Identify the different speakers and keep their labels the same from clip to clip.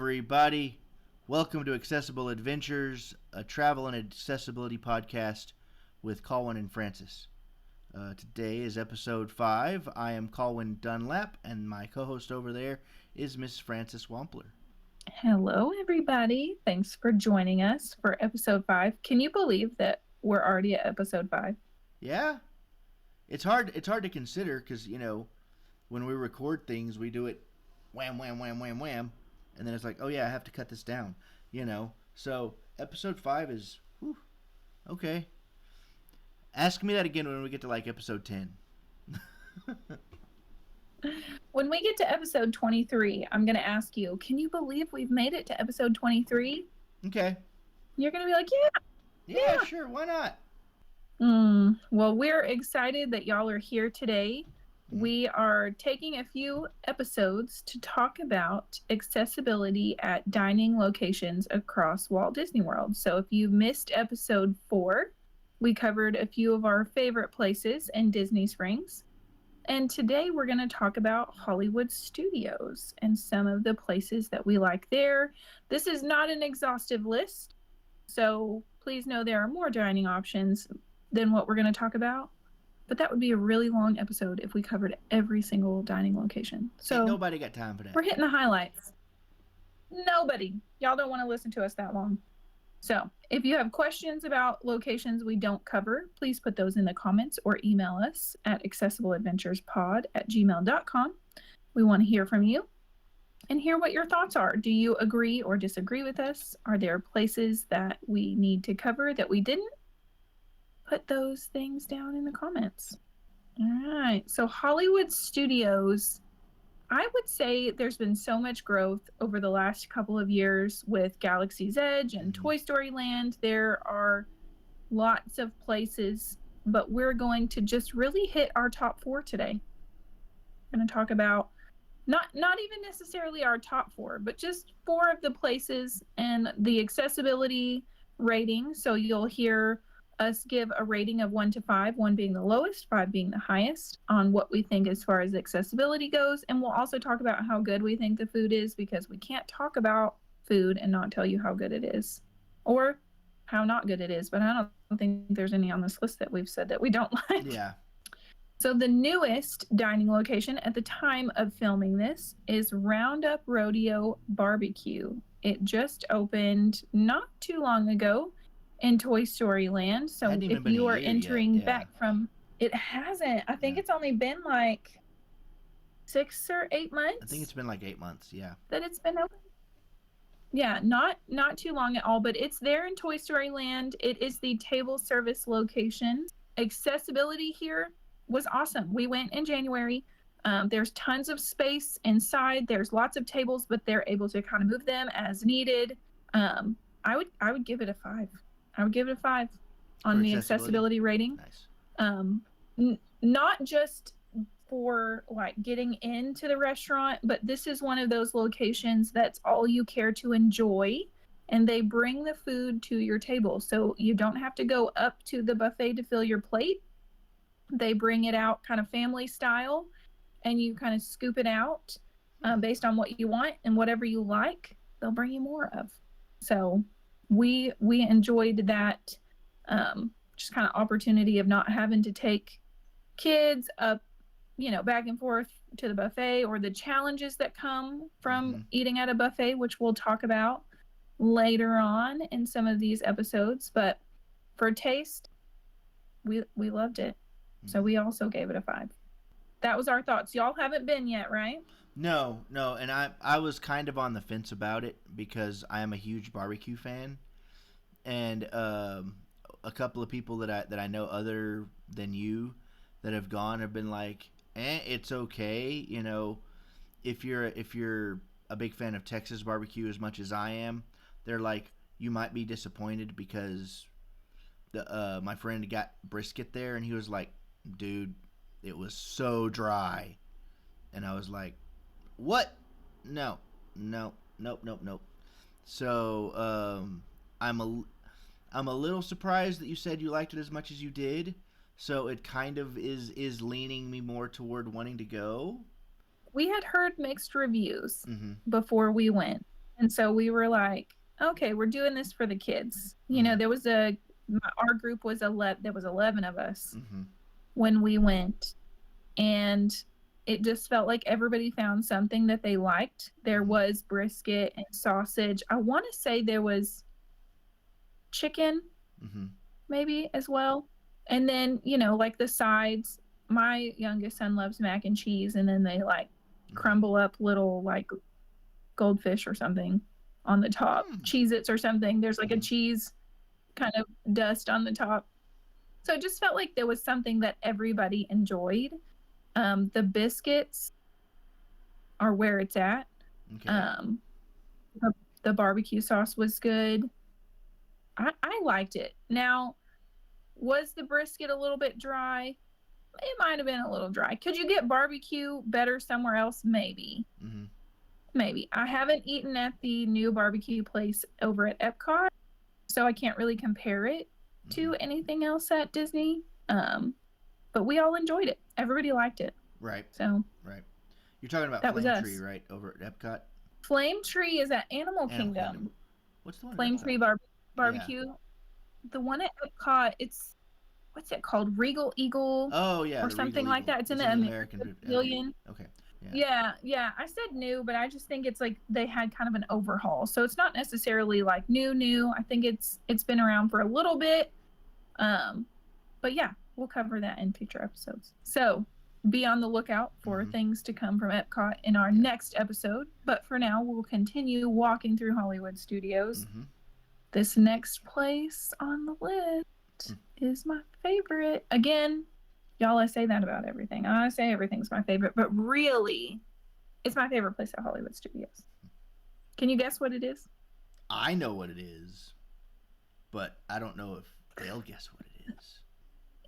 Speaker 1: everybody. Welcome to Accessible Adventures, a travel and accessibility podcast with Colwyn Frances. Today is episode 5. I am Colwyn Dunlap, and my co-host over there is Miss Frances Wampler.
Speaker 2: Hello, everybody. Thanks for joining us for episode 5. Can you believe that we're already at episode 5?
Speaker 1: Yeah, it's hard to consider because when we record things, we do it wham, wham, wham, wham, wham, and then it's like, oh yeah, I have to cut this down, So episode 5 is, whew, okay. Ask me that again when we get to like episode 10.
Speaker 2: When we get to episode 23, I'm going to ask you, can you believe we've made it to episode 23?
Speaker 1: Okay.
Speaker 2: You're going to be like,
Speaker 1: yeah, sure, why not?
Speaker 2: Well, we're excited that y'all are here today. We are taking a few episodes to talk about accessibility at dining locations across Walt Disney World. So if you missed episode 4, we covered a few of our favorite places in Disney Springs. And today we're going to talk about Hollywood Studios and some of the places that we like there. This is not an exhaustive list, so please know there are more dining options than what we're going to talk about. But that would be a really long episode if we covered every single dining location. So
Speaker 1: nobody got time for that.
Speaker 2: We're hitting the highlights. Nobody. Y'all don't want to listen to us that long. So if you have questions about locations we don't cover, please put those in the comments or email us at accessibleadventurespod@gmail.com. We want to hear from you and hear what your thoughts are. Do you agree or disagree with us? Are there places that we need to cover that we didn't? Put those things down in the comments. All right. So Hollywood Studios, I would say there's been so much growth over the last couple of years with Galaxy's Edge and Toy Story Land. There are lots of places, but we're going to just really hit our top 4 today. We're going to talk about not even necessarily our top 4, but just 4 of the places and the accessibility rating. So you'll hear us give a rating of 1 to 5, 1 being the lowest, 5 being the highest, on what we think as far as accessibility goes. And we'll also talk about how good we think the food is, because we can't talk about food and not tell you how good it is, or how not good it is. But I don't think there's any on this list that we've said that we don't like.
Speaker 1: Yeah.
Speaker 2: So the newest dining location at the time of filming this is Roundup Rodeo BBQ. It just opened not too long ago in Toy Story Land. So if you are entering back from, it hasn't. I think it's only been like 6 or 8 months.
Speaker 1: I think it's been like 8 months, yeah.
Speaker 2: That it's been open. Yeah, not too long at all, but it's there in Toy Story Land. It is the table service location. Accessibility here was awesome. We went in January. There's tons of space inside. There's lots of tables, but they're able to kind of move them as needed. I would give it a 5. I would give it a 5 on the accessibility rating.
Speaker 1: Nice.
Speaker 2: Not just for like getting into the restaurant, but this is one of those locations that's all you care to enjoy, and they bring the food to your table. So you don't have to go up to the buffet to fill your plate. They bring it out kind of family style, and you kind of scoop it out based on what you want, and whatever you like, they'll bring you more of. So we enjoyed that just kind of opportunity of not having to take kids up, back and forth to the buffet, or the challenges that come from eating at a buffet, which we'll talk about later on in some of these episodes. But for taste, we loved it. So we also gave it a 5. That was our thoughts. Y'all haven't been yet, right?
Speaker 1: No, and I was kind of on the fence about it because I am a huge barbecue fan, and a couple of people that I know other than you that have gone have been like, it's okay, if you're a big fan of Texas barbecue as much as I am, they're like, you might be disappointed because my friend got brisket there and he was like, dude, it was so dry, and I was like, what? Nope. So I'm a little surprised that you said you liked it as much as you did. So it kind of is leaning me more toward wanting to go.
Speaker 2: We had heard mixed reviews before we went. And so we were like, okay, we're doing this for the kids. You know, there was our group was 11, there was 11 of us when we went, and it just felt like everybody found something that they liked. There was brisket and sausage. I want to say there was chicken maybe as well. And then, you know, like the sides, my youngest son loves mac and cheese, and then they like crumble up little like goldfish or something on the top, Cheez-Its or something. There's like a cheese kind of dust on the top. So it just felt like there was something that everybody enjoyed. The biscuits are where it's at. Okay. The barbecue sauce was good. I liked it. Now, was the brisket a little bit dry? It might have been a little dry. Could you get barbecue better somewhere else? Maybe. Maybe. I haven't eaten at the new barbecue place over at Epcot, so I can't really compare it to anything else at Disney. But we all enjoyed it. Everybody liked it.
Speaker 1: Right.
Speaker 2: So.
Speaker 1: Right. You're talking about Flame Tree, right, over at Epcot?
Speaker 2: Flame Tree is at Animal Kingdom.
Speaker 1: What's the one?
Speaker 2: Flame Tree Barbecue. Yeah. The one at Epcot, it's, what's it called? Regal Eagle.
Speaker 1: Oh, yeah.
Speaker 2: Or something Regal like Eagle. That. It's in the American Pavilion.
Speaker 1: Okay.
Speaker 2: Yeah. I said new, but I just think it's like they had kind of an overhaul. So it's not necessarily like new. I think it's been around for a little bit. But yeah, we'll cover that in future episodes. So be on the lookout for things to come from Epcot in our next episode. But for now, we'll continue walking through Hollywood Studios. This next place on the list is my favorite. Again, y'all, I say that about everything. I say everything's my favorite, but really, it's my favorite place at Hollywood Studios. Can you guess what it is?
Speaker 1: I know what it is, but I don't know if they'll guess what it is.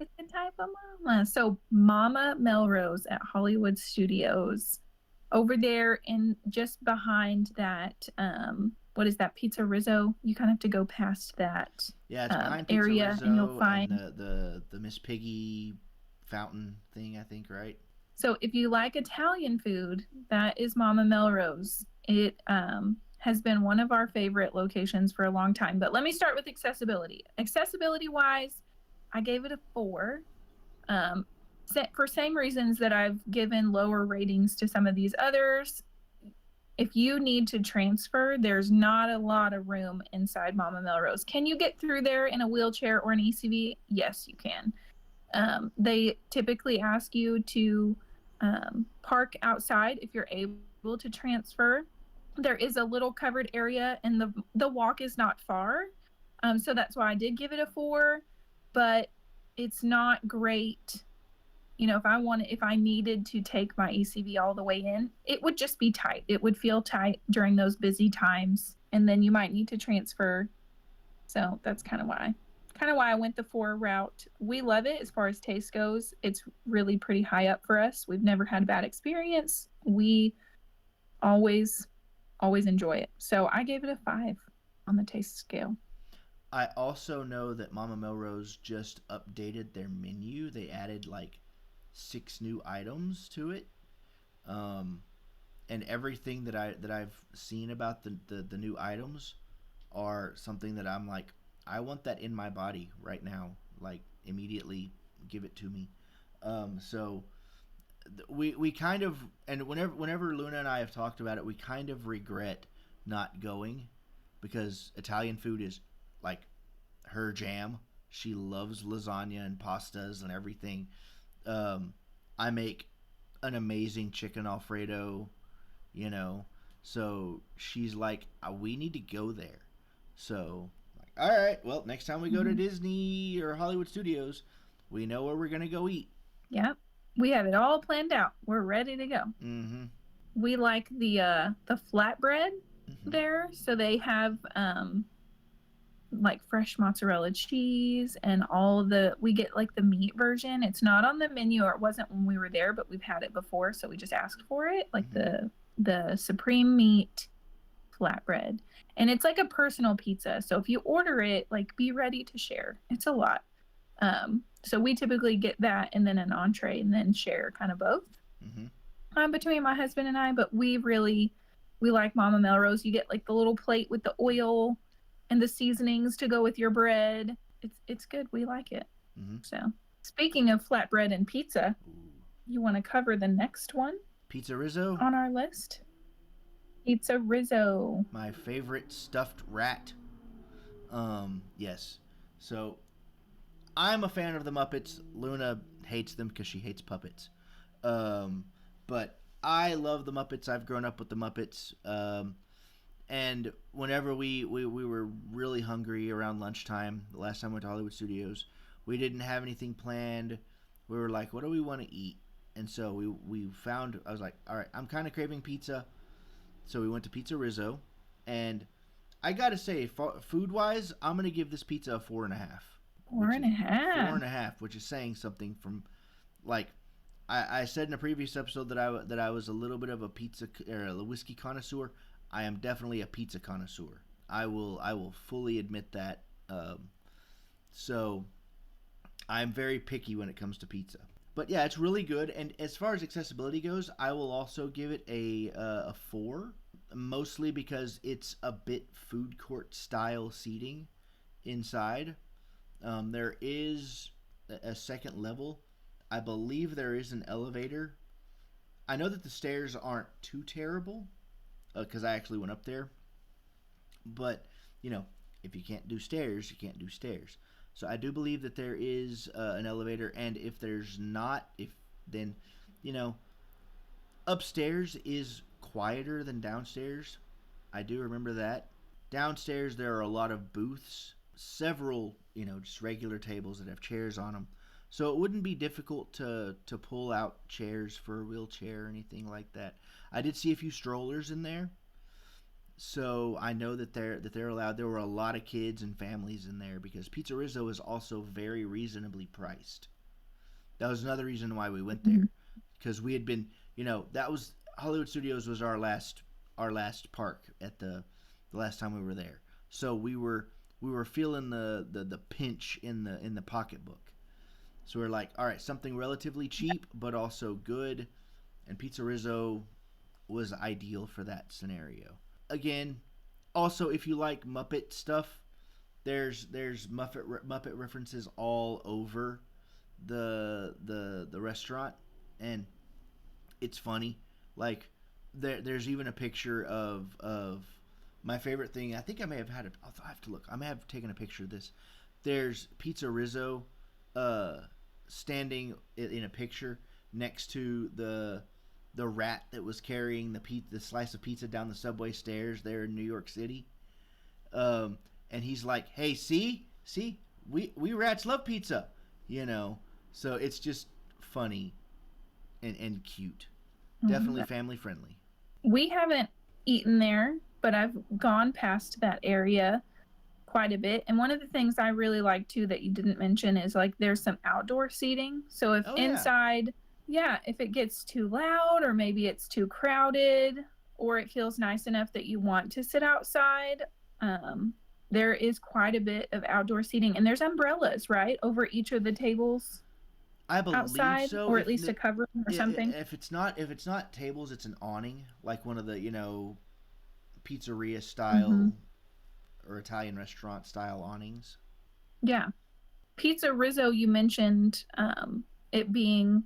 Speaker 2: It's the type of mama. So Mama Melrose at Hollywood Studios. Over there and just behind that, what is that, PizzeRizzo? You kind of have to go past that
Speaker 1: it's behind
Speaker 2: area, and you'll find
Speaker 1: the Miss Piggy fountain thing, I think, right?
Speaker 2: So if you like Italian food, that is Mama Melrose. It has been one of our favorite locations for a long time. But let me start with accessibility. Accessibility-wise, I gave it a 4. For same reasons that I've given lower ratings to some of these others. If you need to transfer, there's not a lot of room inside Mama Melrose. Can you get through there in a wheelchair or an ECV? Yes, you can. They typically ask you to park outside if you're able to transfer. There is a little covered area, and the walk is not far. So that's why I did give it a 4, but it's not great. You know, if I needed to take my ECV all the way in, it would just be tight. It would feel tight during those busy times, and then you might need to transfer. So that's kind of why I went the 4 route. We love it as far as taste goes. It's really pretty high up for us. We've never had a bad experience. We always enjoy it. So I gave it a 5 on the taste scale.
Speaker 1: I also know that Mama Melrose just updated their menu. They added like 6 new items to it, and everything that I've seen about the new items are something that I'm like, I want that in my body right now, like immediately, give it to me. So we kind of, and whenever Luna and I have talked about it, we kind of regret not going, because Italian food is like her jam. She loves lasagna and pastas and everything. I make an amazing chicken Alfredo, you know, so she's like, we need to go there. So, like, all right, well, next time we go to Disney or Hollywood Studios, we know where we're going to go eat.
Speaker 2: Yep. We have it all planned out. We're ready to go. We like the flatbread there. So they have like fresh mozzarella cheese and we get like the meat version. It's not on the menu, or it wasn't when we were there, but we've had it before, so we just asked for it, like the supreme meat flatbread. And it's like a personal pizza, so if you order it, like, be ready to share. It's a lot. So we typically get that and then an entree and then share kind of both between my husband and I, but we really We like Mama Melrose. You get like the little plate with the oil and the seasonings to go with your bread. It's good. We like it.
Speaker 1: Mm-hmm.
Speaker 2: So, speaking of flatbread and pizza,
Speaker 1: Ooh.
Speaker 2: you want to cover the next one
Speaker 1: PizzeRizzo,
Speaker 2: on our list? PizzeRizzo.
Speaker 1: my favorite stuffed rat. Yes. So I'm a fan of the Muppets. Luna hates them because she hates puppets. Um, but I love the Muppets. I've grown up with the Muppets. And whenever we were really hungry around lunchtime, the last time we went to Hollywood Studios, we didn't have anything planned. We were like, what do we want to eat? And so we found, I was like, all right, I'm kind of craving pizza. So we went to PizzeRizzo. And I got to say, food wise, I'm going to give this pizza a 4.5.
Speaker 2: Four and a half.
Speaker 1: 4.5, which is saying something from, like, I said in a previous episode that I was a little bit of a pizza or a whiskey connoisseur. I am definitely a pizza connoisseur. I will fully admit that. So I'm very picky when it comes to pizza. But yeah, it's really good. And as far as accessibility goes, I will also give it a 4, mostly because it's a bit food court style seating inside. There is a second level. I believe there is an elevator. I know that the stairs aren't too terrible because I actually went up there. But, you know, if you can't do stairs, you can't do stairs. So I do believe that there is an elevator. And if there's not, if then, you know, upstairs is quieter than downstairs. I do remember that. Downstairs, there are a lot of booths, several, just regular tables that have chairs on them. So it wouldn't be difficult to pull out chairs for a wheelchair or anything like that. I did see a few strollers in there, so I know that they're allowed. There were a lot of kids and families in there because PizzeRizzo is also very reasonably priced. That was another reason why we went
Speaker 2: Mm-hmm.
Speaker 1: there, because we had been, that was Hollywood Studios was our last park at the last time we were there. So we were feeling the pinch in the pocketbook. So we're like, all right, something relatively cheap but also good, and PizzeRizzo was ideal for that scenario. Again, also if you like Muppet stuff, there's Muppet references all over the restaurant, and it's funny. Like there's even a picture of my favorite thing. I think I may have had it. I'll have to look. I may have taken a picture of this. There's PizzeRizzo uh, standing in a picture next to the rat that was carrying the slice of pizza down the subway stairs there in New York City. Um, and he's like, "Hey, see, we rats love pizza," you know. So it's just funny and cute. Definitely family friendly.
Speaker 2: We haven't eaten there, but I've gone past that area quite a bit. And one of the things I really like too that you didn't mention is like there's some outdoor seating. So if
Speaker 1: Oh yeah.
Speaker 2: inside, yeah, if it gets too loud or maybe it's too crowded or it feels nice enough that you want to sit outside, um, there is quite a bit of outdoor seating. And there's umbrellas, right, over each of the tables
Speaker 1: I believe
Speaker 2: outside,
Speaker 1: so.
Speaker 2: or at least a covering or something.
Speaker 1: If it's not tables, it's an awning, like one of the pizzeria
Speaker 2: Mm-hmm.
Speaker 1: style or Italian restaurant style awnings.
Speaker 2: Yeah. PizzeRizzo, you mentioned it being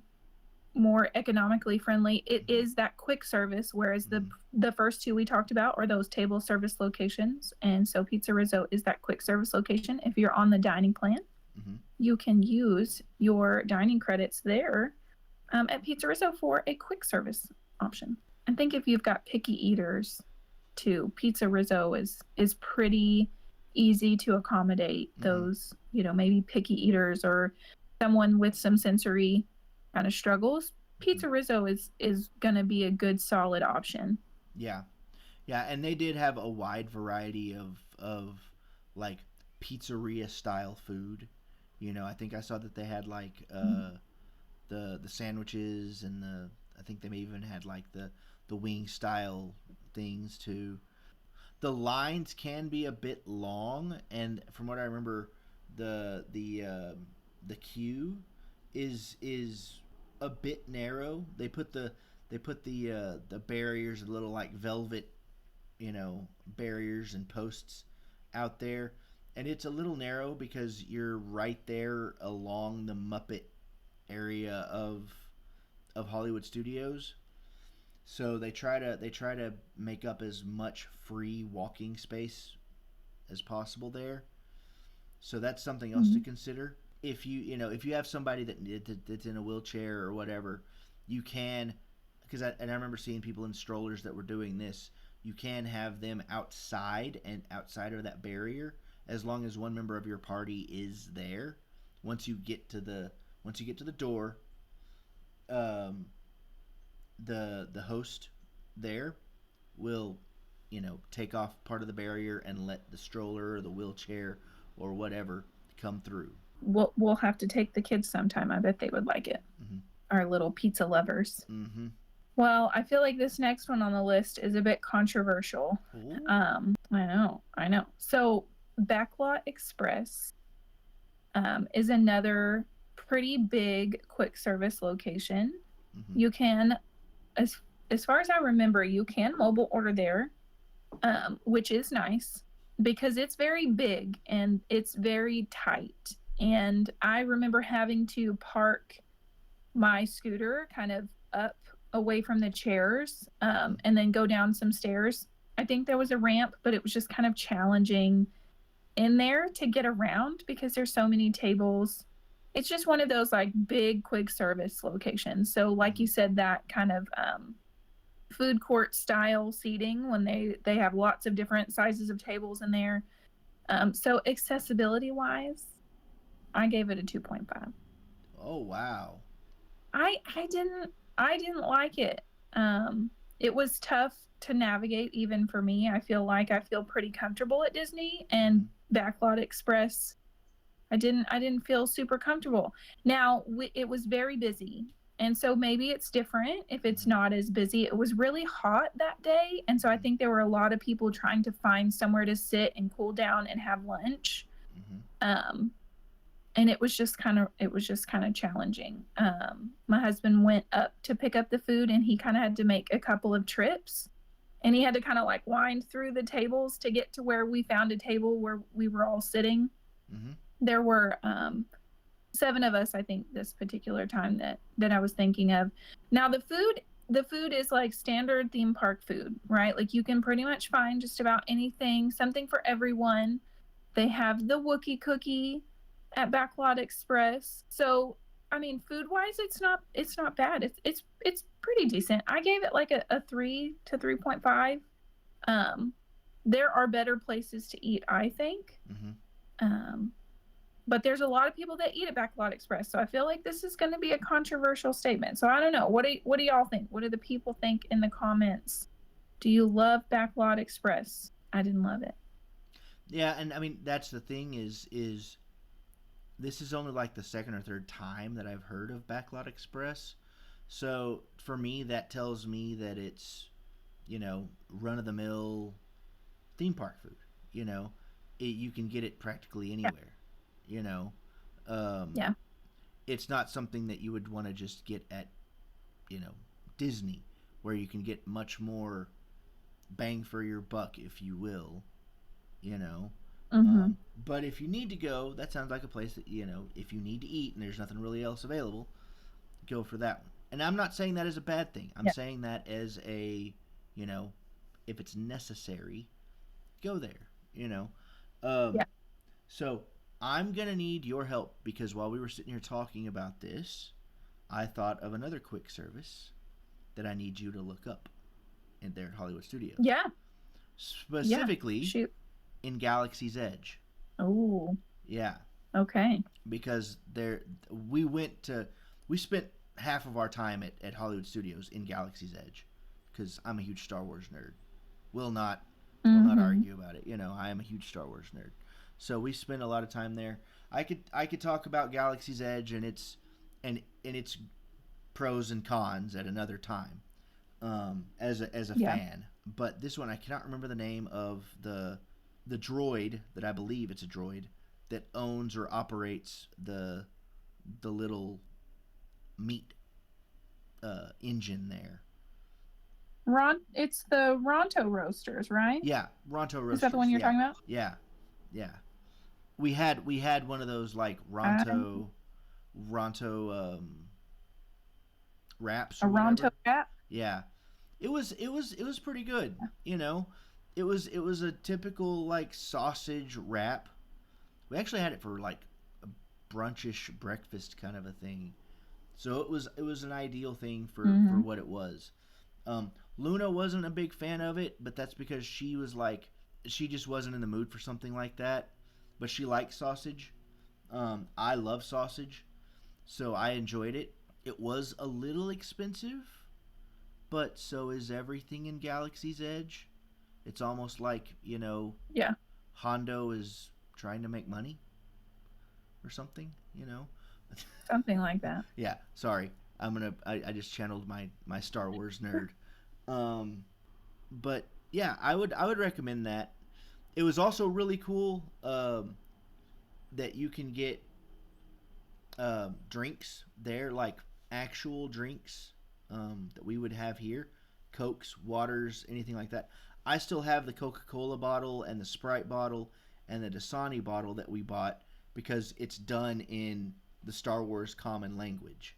Speaker 2: more economically friendly. It
Speaker 1: Mm-hmm.
Speaker 2: is that quick service, whereas the
Speaker 1: Mm-hmm.
Speaker 2: the first two we talked about are those table service locations. And so PizzeRizzo is that quick service location. If you're on the dining plan,
Speaker 1: Mm-hmm.
Speaker 2: you can use your dining credits there at PizzeRizzo for a quick service option. I think if you've got picky eaters, too, PizzeRizzo is pretty easy to accommodate
Speaker 1: Mm-hmm.
Speaker 2: those, maybe picky eaters or someone with some sensory kind of struggles.
Speaker 1: Mm-hmm.
Speaker 2: PizzeRizzo is going to be a good solid option.
Speaker 1: Yeah, yeah, and they did have a wide variety of like pizzeria style food. I think I saw that they had like the sandwiches and I think they may even had like the wing style things too. The lines can be a bit long, and from what I remember, the queue is a bit narrow. They put the barriers, a little like velvet barriers and posts out there, and it's a little narrow because you're right there along the Muppet area of Hollywood Studios. So they try to make up as much free walking space as possible there. So that's something else to
Speaker 2: Mhm.
Speaker 1: consider. If you have somebody that's in a wheelchair or whatever, you can, and I remember seeing people in strollers that were doing this. You can have them outside and outside of that barrier as long as one member of your party is there. Once you get to the once you get to the door, um, the host there will take off part of the barrier and let the stroller or the wheelchair or whatever come through.
Speaker 2: We'll have to take the kids sometime. I bet they would like it.
Speaker 1: Mm-hmm.
Speaker 2: Our little pizza lovers.
Speaker 1: Mm-hmm.
Speaker 2: Well, I feel like this next one on the list is a bit controversial.
Speaker 1: Ooh.
Speaker 2: I know. So, Backlot Express is another pretty big quick service location.
Speaker 1: Mm-hmm.
Speaker 2: You can, as as far as I remember, you can mobile order there, which is nice because it's very big and it's very tight. And I remember having to park my scooter kind of up away from the chairs,
Speaker 1: Mm-hmm.
Speaker 2: and then go down some stairs. I think there was a ramp, but it was just kind of challenging in there to get around because there's so many tables. It's just one of those like big quick service locations. So, like
Speaker 1: Mm-hmm.
Speaker 2: you said, that kind of food court style seating when they have lots of different sizes of tables in there. So accessibility wise, I gave it a 2.5.
Speaker 1: Oh wow.
Speaker 2: I didn't like it. It was tough to navigate even for me. I feel pretty comfortable at Disney,
Speaker 1: Mm-hmm.
Speaker 2: and Backlot Express I didn't feel super comfortable. Now, it was very busy. And so maybe it's different if it's
Speaker 1: Mm-hmm.
Speaker 2: not as busy. It was really hot that day, and so I
Speaker 1: Mm-hmm.
Speaker 2: think there were a lot of people trying to find somewhere to sit and cool down and have lunch.
Speaker 1: Mm-hmm.
Speaker 2: Um, and it was just kind of challenging. My husband went up to pick up the food, and he kind of had to make a couple of trips, and he had to kind of like wind through the tables to get to where we found a table where we were all sitting.
Speaker 1: Mm-hmm.
Speaker 2: There were seven of us, I think, this particular time that I was thinking of. Now the food is like standard theme park food, right? Like you can pretty much find just about anything, something for everyone. They have the Wookie cookie at Backlot Express. So I mean, food wise, it's not bad. It's pretty decent. I gave it like a 3 to 3.5. Um, there are better places to eat, I think.
Speaker 1: Mm-hmm.
Speaker 2: Um, but there's a lot of people that eat at Backlot Express, so I feel like this is going to be a controversial statement. So I don't know. What do y'all think? What do the people think in the comments? Do you love Backlot Express? I didn't love it.
Speaker 1: Yeah, and I mean that's the thing is this is only like the second or third time that I've heard of Backlot Express. So for me, that tells me that it's run of the mill theme park food. You know, you can get it practically
Speaker 2: Yeah,
Speaker 1: anywhere. You know, um,
Speaker 2: yeah,
Speaker 1: it's not something that you would want to just get at you know Disney, where you can get much more bang for your buck, if you will. You know,
Speaker 2: mm-hmm.
Speaker 1: but if you need to go, that sounds like a place that if you need to eat and there's nothing really else available, go for that one. And I'm not saying that as a bad thing. I'm
Speaker 2: Yeah,
Speaker 1: saying that as a, you know, if it's necessary, go there. You know,
Speaker 2: yeah,
Speaker 1: um, so I'm gonna need your help because while we were sitting here talking about this, I thought of another quick service that I need you to look up in there at Hollywood Studios,
Speaker 2: yeah, yeah.
Speaker 1: specifically
Speaker 2: Shoot.
Speaker 1: in Galaxy's Edge.
Speaker 2: Oh,
Speaker 1: Yeah,
Speaker 2: okay.
Speaker 1: because there we spent half of our time at Hollywood Studios in Galaxy's Edge because I'm a huge Star Wars nerd. Will not will not
Speaker 2: Mm-hmm.
Speaker 1: argue about it. I am a huge Star Wars nerd. So we spent a lot of time there. I could talk about Galaxy's Edge and its pros and cons at another time, as a
Speaker 2: Yeah.
Speaker 1: fan. But this one I cannot remember the name of the droid that I believe it's a droid that owns or operates the little meat engine there.
Speaker 2: It's the Ronto Roasters, right?
Speaker 1: Yeah, Ronto
Speaker 2: Is that the one
Speaker 1: Roasters.
Speaker 2: you're
Speaker 1: Yeah,
Speaker 2: talking about?
Speaker 1: yeah, yeah. We had one of those like
Speaker 2: Uh,
Speaker 1: Ronto wraps
Speaker 2: a
Speaker 1: or
Speaker 2: Ronto
Speaker 1: whatever.
Speaker 2: wrap.
Speaker 1: Yeah, it was pretty good. You know, it was a typical like sausage wrap. We actually had it for like a brunchish breakfast kind of a thing. So it was an ideal thing for
Speaker 2: Mm-hmm.
Speaker 1: what it was. Luna wasn't a big fan of it, but that's because she was like she just wasn't in the mood for something like that. But she likes sausage. I love sausage, so I enjoyed it. It was a little expensive, but so is everything in Galaxy's Edge. It's almost like
Speaker 2: Yeah,
Speaker 1: Hondo is trying to make money or something.
Speaker 2: something like that.
Speaker 1: Yeah, sorry. I just channeled my Star Wars nerd. Um, but yeah, I would recommend that. It was also really cool that you can get drinks there, like actual drinks that we would have here, Cokes, waters, anything like that. I still have the Coca Cola bottle and the Sprite bottle and the Dasani bottle that we bought because it's done in the Star Wars common language.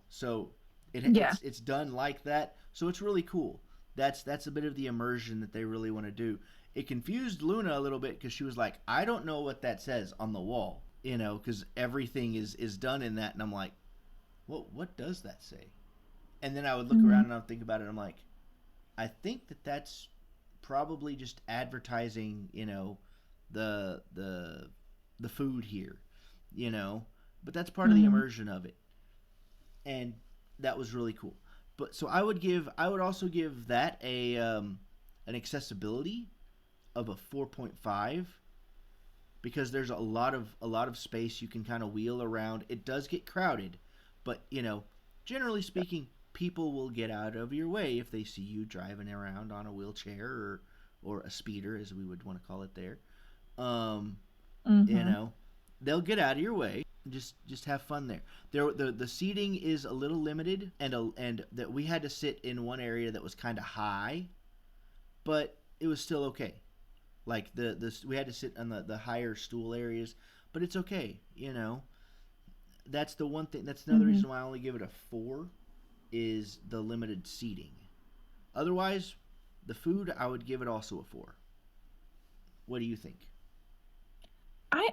Speaker 1: So
Speaker 2: Yeah.
Speaker 1: it's done like that, so it's really cool. That's a bit of the immersion that they really want to do. It confused Luna a little bit because she was like, I don't know what that says on the wall, because everything is done in that, and I'm like, what does that say? And then I would look
Speaker 2: Mm-hmm.
Speaker 1: around and I would think about it, and I'm like, I think that's probably just advertising, the the food here, you know but that's part of the
Speaker 2: Mm-hmm.
Speaker 1: immersion of it, and that was really cool. But so I would also give that an accessibility of a 4.5 because there's a lot of space you can kind of wheel around. It does get crowded, but generally speaking, people will get out of your way if they see you driving around on a wheelchair or a speeder, as we would want to call it there. Um, you
Speaker 2: Mm-hmm.
Speaker 1: know, they'll get out of your way. Just have fun there. The seating is a little limited, and that we had to sit in one area that was kind of high, but it was still okay. Like the we had to sit on the higher stool areas, but it's okay. That's the one thing. That's another
Speaker 2: Mm-hmm.
Speaker 1: reason why I only give it a 4 is the limited seating. Otherwise, the food I would give it also a 4. What do you think?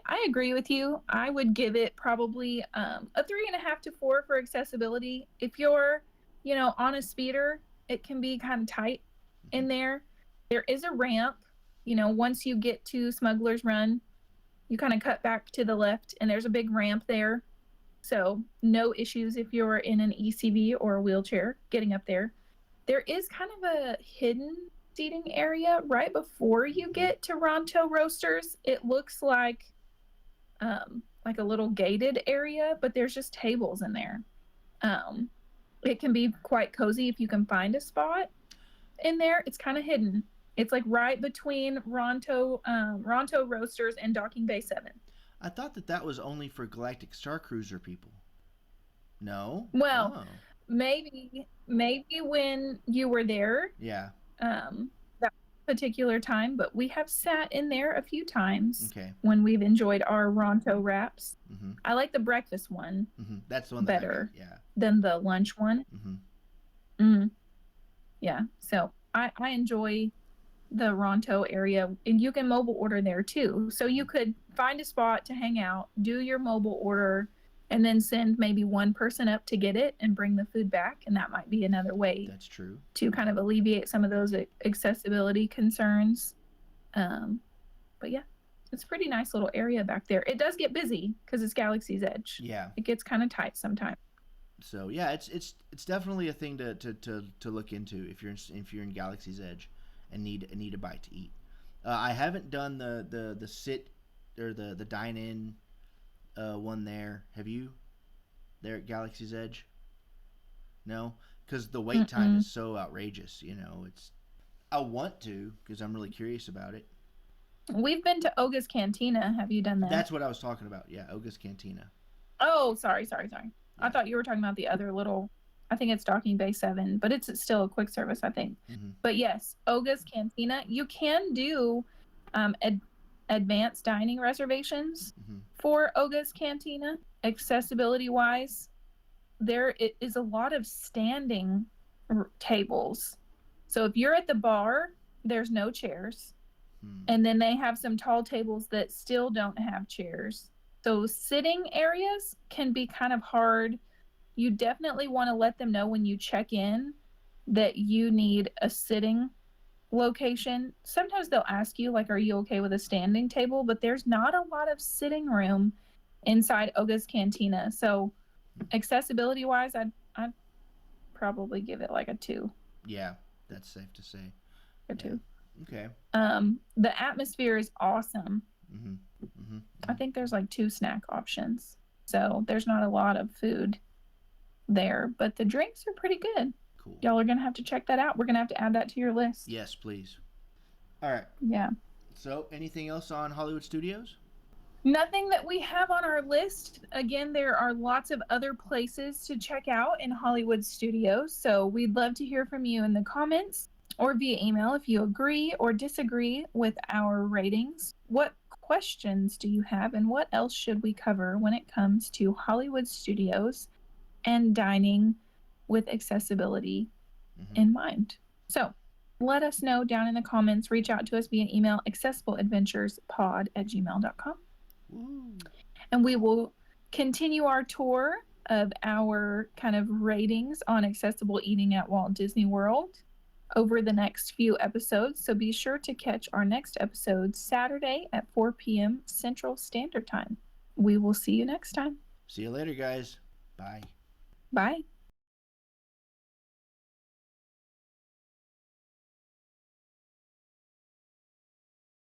Speaker 2: I agree with you. I would give it probably a 3.5 to 4 for accessibility. If you're, on a speeder, it can be kind of tight
Speaker 1: Mm-hmm.
Speaker 2: in there. There is a ramp. Once you get to Smuggler's Run, you kind of cut back to the left, and there's a big ramp there. So no issues if you're in an ECV or a wheelchair getting up there. There is kind of a hidden seating area right before you
Speaker 1: Mm-hmm.
Speaker 2: get to Ronto Roasters. It looks like a little gated area, but there's just tables in there. Um, it can be quite cozy if you can find a spot in there. It's kind of hidden. It's like right between Ronto Roasters and Docking Bay 7.
Speaker 1: I thought that was only for Galactic Star Cruiser people. No.
Speaker 2: Well,
Speaker 1: Oh.
Speaker 2: maybe when you were there,
Speaker 1: Yeah.
Speaker 2: that particular time, but we have sat in there a few times
Speaker 1: Okay.
Speaker 2: when we've enjoyed our Ronto wraps.
Speaker 1: Mm-hmm.
Speaker 2: I like the breakfast one
Speaker 1: Mm-hmm. That's the one that I got.
Speaker 2: better
Speaker 1: Yeah.
Speaker 2: than the lunch one.
Speaker 1: Mm-hmm.
Speaker 2: Mm, yeah, so I enjoy the Ronto area, and you can mobile order there too. So you could find a spot to hang out, do your mobile order, and then send maybe one person up to get it and bring the food back. And that might be another way
Speaker 1: That's true.
Speaker 2: to kind of alleviate some of those accessibility concerns. Um, but yeah, it's a pretty nice little area back there. It does get busy because it's Galaxy's Edge.
Speaker 1: Yeah.
Speaker 2: It gets kind of tight sometimes.
Speaker 1: So yeah, it's definitely a thing to look into if you're in Galaxy's Edge and need a bite to eat. I haven't done the sit or the dine in one there. Have you? There at Galaxy's Edge? No, because the wait time
Speaker 2: Mm-mm.
Speaker 1: is so outrageous. It's I want to because I'm really curious about it.
Speaker 2: We've been to Oga's Cantina. Have you done that?
Speaker 1: That's what I was talking about. Yeah, Oga's Cantina.
Speaker 2: Oh, sorry. I
Speaker 1: Yeah.
Speaker 2: thought you were talking about the other little. I think it's Docking Bay 7, but it's still a quick service, I think.
Speaker 1: Mm-hmm.
Speaker 2: But yes, Oga's Cantina. You can do advanced dining reservations
Speaker 1: Mm-hmm.
Speaker 2: for Oga's Cantina. Accessibility wise, there is a lot of standing tables. So if you're at the bar, there's no chairs.
Speaker 1: Hmm.
Speaker 2: And then they have some tall tables that still don't have chairs. So sitting areas can be kind of hard. You definitely want to let them know when you check in that you need a sitting location. Sometimes they'll ask you, like, are you okay with a standing table? But there's not a lot of sitting room inside Oga's Cantina. So accessibility wise, I'd probably give it like a 2.
Speaker 1: Yeah, that's safe to say.
Speaker 2: A
Speaker 1: Yeah.
Speaker 2: 2.
Speaker 1: Okay.
Speaker 2: The atmosphere is awesome.
Speaker 1: Mm-hmm. Mm-hmm.
Speaker 2: I think there's like 2 snack options. So there's not a lot of food there, but the drinks are pretty good.
Speaker 1: Cool.
Speaker 2: Y'all are going to have to check that out. We're going to have to add that to your list.
Speaker 1: Yes, please. All right.
Speaker 2: Yeah.
Speaker 1: So, anything else on Hollywood Studios?
Speaker 2: Nothing that we have on our list. Again, there are lots of other places to check out in Hollywood Studios. So we'd love to hear from you in the comments or via email if you agree or disagree with our ratings. What questions do you have, and what else should we cover when it comes to Hollywood Studios and dining with accessibility in mind? So let us know down in the comments. Reach out to us via email, accessibleadventurespod@gmail.com.
Speaker 1: Woo.
Speaker 2: And we will continue our tour of our kind of ratings on accessible eating at Walt Disney World over the next few episodes. So be sure to catch our next episode Saturday at 4 p.m. Central Standard Time. We will see you next time.
Speaker 1: See you later, guys. Bye.
Speaker 2: Bye.